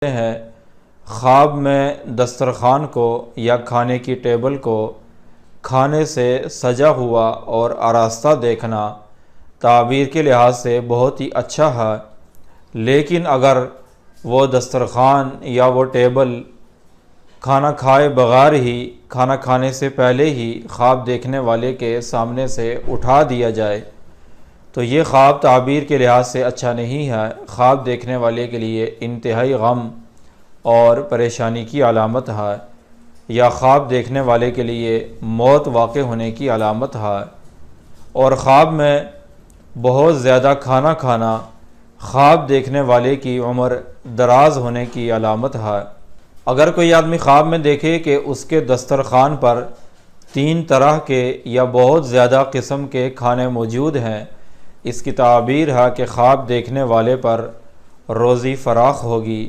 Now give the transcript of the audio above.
ہیں خواب میں دسترخوان کو یا کھانے کی ٹیبل کو کھانے سے سجا ہوا اور آراستہ دیکھنا تعبیر کے لحاظ سے بہت ہی اچھا ہے، لیکن اگر وہ دسترخوان یا وہ ٹیبل کھانا کھائے بغیر ہی کھانا کھانے سے پہلے ہی خواب دیکھنے والے کے سامنے سے اٹھا دیا جائے تو یہ خواب تعبیر کے لحاظ سے اچھا نہیں ہے، خواب دیکھنے والے کے لیے انتہائی غم اور پریشانی کی علامت ہے، یا خواب دیکھنے والے کے لیے موت واقع ہونے کی علامت ہے۔ اور خواب میں بہت زیادہ کھانا کھانا خواب دیکھنے والے کی عمر دراز ہونے کی علامت ہے۔ اگر کوئی آدمی خواب میں دیکھے کہ اس کے دسترخوان پر 3 طرح کے یا بہت زیادہ قسم کے کھانے موجود ہیں، اس کی تعبیر ہے کہ خواب دیکھنے والے پر روزی فراخ ہوگی۔